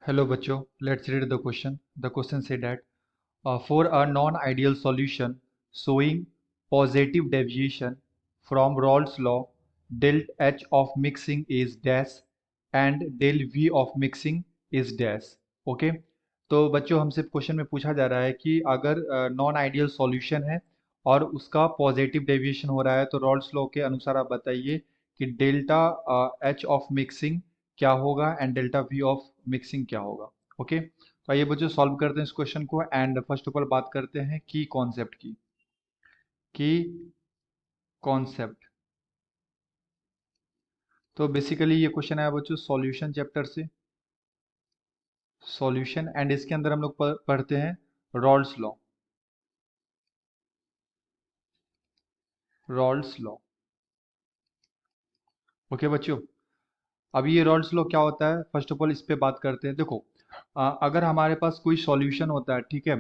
Hello बच्चों, let's read the question. The question said that for a non-ideal solution showing positive deviation from Rolle's law, del H of mixing is dash and del V of mixing is dash. Okay? तो बच्चों हमसे question में पूछा जा रहा है कि अगर नॉन आइडियल सॉल्यूशन है और उसका पॉजिटिव डेविएशन हो रहा है तो रॉल्स लॉ के अनुसार आप बताइए कि डेल्टा एच ऑफ मिक्सिंग क्या होगा and delta we of mixing क्या होगा। ओके, तो आइए बच्चों सॉल्व करते हैं इस क्वेश्चन को एंड फर्स्ट ऑफ ऑल बात करते हैं की कॉन्सेप्ट की कॉन्सेप्ट। तो बेसिकली ये क्वेश्चन आया बच्चों सॉल्यूशन चैप्टर से, सॉल्यूशन एंड इसके अंदर हम लोग पढ़ते हैं Rawls law. Rawls law okay बच्चों, अब ये रॉल्स लॉ क्या होता है फर्स्ट ऑफ ऑल इस पे बात करते हैं। देखो अगर हमारे पास कोई सॉल्यूशन होता है, ठीक है,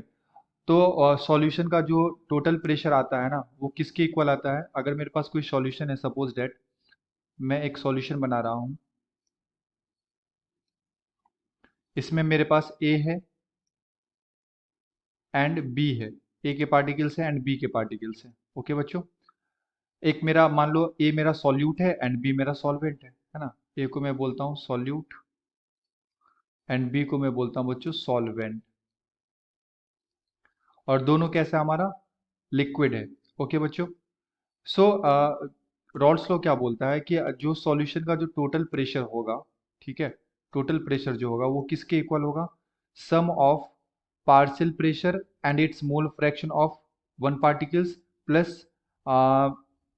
तो सॉल्यूशन का जो टोटल प्रेशर आता है ना वो किसके इक्वल आता है। अगर मेरे पास कोई सॉल्यूशन है, सपोज डेट मैं एक सॉल्यूशन बना रहा हूँ, इसमें मेरे पास ए है एंड बी है, ए के पार्टिकल्स है एंड बी के पार्टिकल्स है। ओके बच्चों, एक मेरा मान लो ए मेरा सॉल्यूट है एंड बी मेरा सॉल्वेंट है ना। ए को मैं बोलता हूँ सॉल्यूट एंड बी को मैं बोलता हूँ बच्चों सॉल्वेंट, और दोनों कैसा हमारा लिक्विड है। ओके बच्चों, सो रॉल्स लॉ क्या बोलता है कि जो सॉल्यूशन का जो टोटल प्रेशर होगा, ठीक है, टोटल प्रेशर जो होगा वो किसके इक्वल होगा, sum of partial pressure and its mole fraction of one particles plus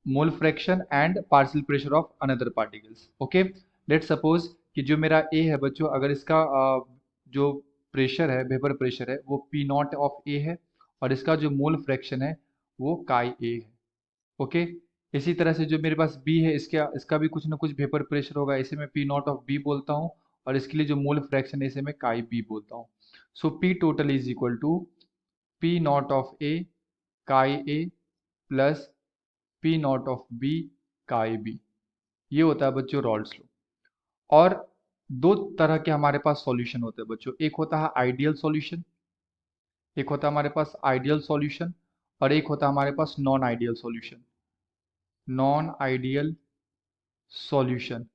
mole fraction and partial pressure of another particles. Okay, let suppose कि जो मेरा ए है बच्चों, अगर इसका जो प्रेशर है, वेपर प्रेशर है, वो पी नॉट ऑफ ए है और इसका जो मोल फ्रैक्शन है वो काई ए है। ओके, इसी तरह से जो मेरे पास बी है, इसका भी कुछ ना कुछ वेपर प्रेशर होगा, इसे मैं पी नॉट ऑफ बी बोलता हूँ और इसके लिए जो मोल फ्रैक्शन है इसे मैं काई बी बोलता हूँ। So P total is equal to P naught of A chi A plus P naught of B chi B. ये होता है बच्चों रॉल्स लॉ। और दो तरह के हमारे पास सॉल्यूशन होते हैं बच्चों, एक होता है आइडियल सॉल्यूशन, एक होता है हमारे पास आइडियल सॉल्यूशन और एक होता है हमारे पास non ideal solution. Non ideal solution,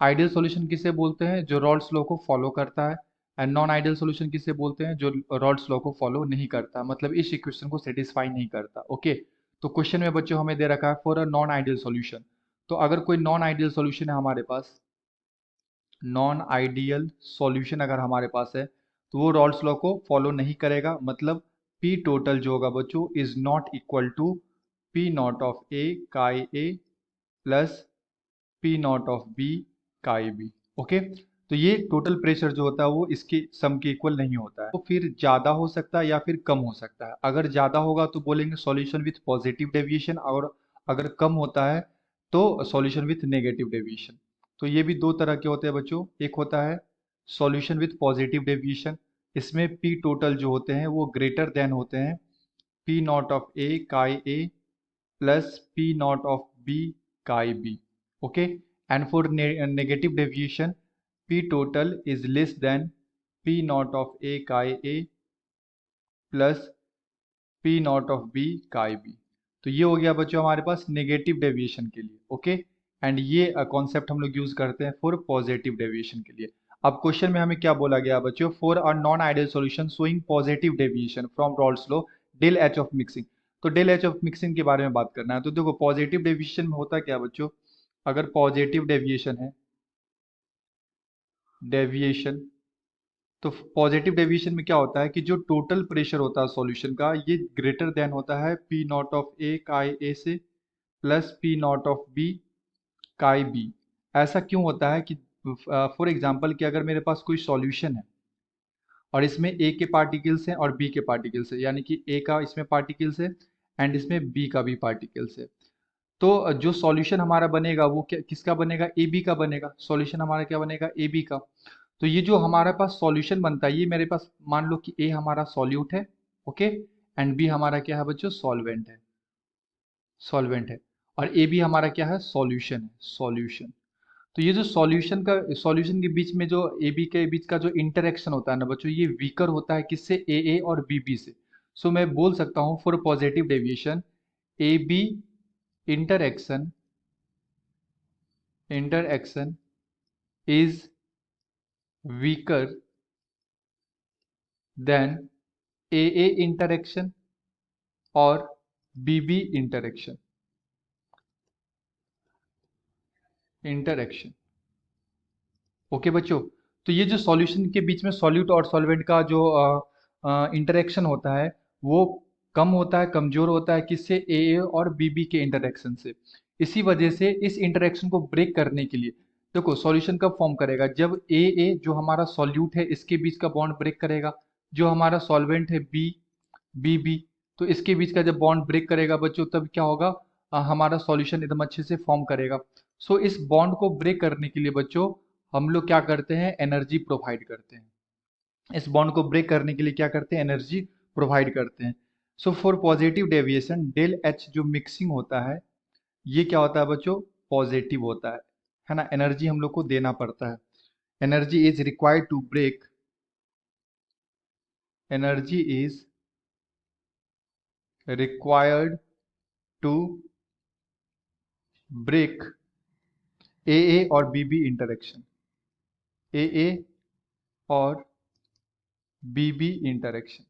ideal solution किसे बोलते हैं, जो रॉल्स लॉ को फॉलो करता है, एंड नॉन आइडियल सॉल्यूशन किसे बोलते हैं, जो रॉल्स लॉ को फॉलो नहीं करता, मतलब इस इक्वेशन को सेटिस्फाई नहीं करता। ओके, तो क्वेश्चन में बच्चों हमें दे रखा है for a non ideal solution. तो अगर कोई नॉन आइडियल सॉल्यूशन है हमारे पास, नॉन आइडियल सॉल्यूशन अगर हमारे पास है तो वो रॉल्स लॉ को फॉलो नहीं करेगा, मतलब पी टोटल जो होगा बच्चों is not equal to P naught of A chi A plus P naught of B chi B. Okay, तो ये टोटल प्रेशर जो होता है वो इसके सम के इक्वल नहीं होता है, तो फिर ज्यादा हो सकता है या फिर कम हो सकता है। अगर ज्यादा होगा तो बोलेंगे सॉल्यूशन विथ पॉजिटिव डेविएशन, और अगर कम होता है तो सॉल्यूशन विथ नेगेटिव डेविएशन। तो ये भी दो तरह के होते हैं बच्चों, एक होता है सॉल्यूशन विथ पॉजिटिव डेविएशन, इसमें पी टोटल जो होते हैं वो ग्रेटर देन होते हैं P naught of A chi A plus P naught of B chi B. Okay, and for negative deviation P total is less than P naught of A chi A plus P naught of B chi B. तो ये हो गया बच्चों हमारे पास negative deviation के लिए। Okay, and ये concept हम लोग यूज करते हैं फॉर पॉजिटिव डेविएशन के लिए। अब क्वेश्चन में हमें क्या बोला गया बच्चों, for a non ideal solution showing positive deviation from Raoult's law del H of mixing. तो डेल एच ऑफ मिक्सिंग के बारे में बात करना है। तो देखो पॉजिटिव डेविएशन में होता क्या बच्चों, अगर पॉजिटिव डेविएशन है, डेविएशन, तो पॉजिटिव डेविएशन में क्या होता है कि जो टोटल प्रेशर होता है सॉल्यूशन का ये ग्रेटर देन होता है P naught of A chi A से plus P naught of B chi B. ऐसा क्यों होता है कि फॉर एग्जांपल कि अगर मेरे पास कोई सॉल्यूशन है और इसमें ए के पार्टिकल्स हैं और बी के पार्टिकल्स है, यानी कि ए का इसमें पार्टिकल्स है एंड इसमें बी का भी पार्टिकल्स है, तो जो सॉल्यूशन हमारा बनेगा वो किसका बनेगा, ए बी का बनेगा। सॉल्यूशन हमारा क्या बनेगा, ए बी का। तो ये जो हमारे पास सॉल्यूशन बनता है ये मेरे पास मान लो कि ए हमारा सॉल्यूट है, ओके, एंड बी हमारा क्या है बच्चों, सॉल्वेंट है, सॉल्वेंट है, और ए बी हमारा क्या है, सॉल्यूशन है, सॉल्यूशन। तो ये जो सॉल्यूशन के बीच में जो ए बी के बीच का जो इंटरेक्शन होता है ना बच्चों, ये वीकर होता है किससे, ए और बी से। सो मैं बोल सकता हूँ for positive deviation A B interaction interaction is weaker then A interaction और बी इंटरेक्शन। ओके बच्चों, तो ये जो सॉल्यूशन के बीच में सॉल्यूट और सॉल्वेंट का जो इंटरेक्शन होता है वो कम होता है, कमजोर होता है किससे, ए और बी के इंटरेक्शन से। इसी वजह से इस इंटरेक्शन को ब्रेक करने के लिए देखो सॉल्यूशन कब फॉर्म करेगा, जब ए जो हमारा सॉल्यूट है इसके बीच का बॉन्ड ब्रेक करेगा, जो हमारा सॉल्वेंट है बी तो इसके बीच का जब बॉन्ड ब्रेक करेगा बच्चों तब क्या होगा, हमारा सॉल्यूशन एकदम अच्छे से फॉर्म करेगा। सो इस बॉन्ड को ब्रेक करने के लिए बच्चों हम लोग क्या करते हैं, एनर्जी प्रोवाइड करते हैं। इस बॉन्ड को ब्रेक करने के लिए क्या करते हैं, एनर्जी प्रोवाइड करते हैं। So for positive deviation del H जो मिक्सिंग होता है ये क्या होता है बच्चों, पॉजिटिव होता है ना। एनर्जी हम लोग को देना पड़ता है, energy is required to break, energy is required to break A और बी इंटरेक्शन, ए और बी इंटरेक्शन।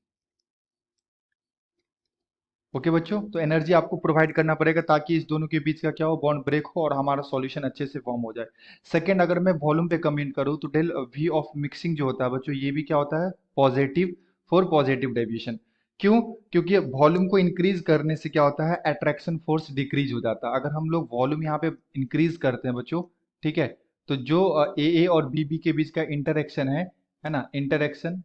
ओके बच्चों, तो एनर्जी आपको प्रोवाइड करना पड़ेगा ताकि इस दोनों के बीच का क्या हो, बॉन्ड ब्रेक हो और हमारा सॉल्यूशन अच्छे से फॉर्म हो जाए। सेकंड, अगर मैं वॉल्यूम पे कमेंट करूँ तो डेल वी ऑफ मिक्सिंग जो होता है बच्चों ये भी क्या होता है, पॉजिटिव, फॉर पॉजिटिव डेविएशन। क्यों, क्योंकि वॉल्यूम को इंक्रीज करने से क्या होता है, अट्रैक्शन फोर्स डिक्रीज हो जाता है। अगर हम लोग वॉल्यूम यहाँ पे इंक्रीज करते हैं बच्चों, ठीक है, तो जो ए और बी के बीच का इंटरेक्शन है ना, इंटरेक्शन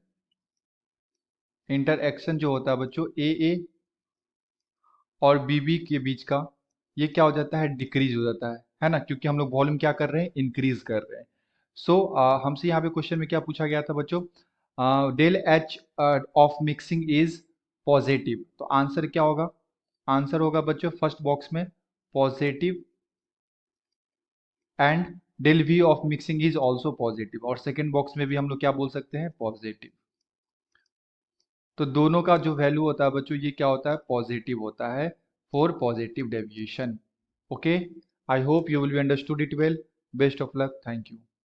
इंटरेक्शन जो होता है बच्चों ए और बीबी के बीच का, ये क्या हो जाता है, डिक्रीज हो जाता है ना, क्योंकि हम लोग वॉल्यूम क्या कर रहे हैं, इंक्रीज कर रहे हैं। सो हमसे यहाँ पे क्वेश्चन में क्या पूछा गया था बच्चों, del H of mixing is positive, तो आंसर क्या होगा, आंसर होगा बच्चों फर्स्ट बॉक्स में positive, and del V of mixing is also positive, और सेकेंड बॉक्स में भी हम लोग क्या बोल सकते हैं, पॉजिटिव। तो दोनों का जो वैल्यू होता है बच्चों ये क्या होता है, पॉजिटिव होता है for positive deviation. Okay, I hope you will be understood it well. Best of luck, thank you.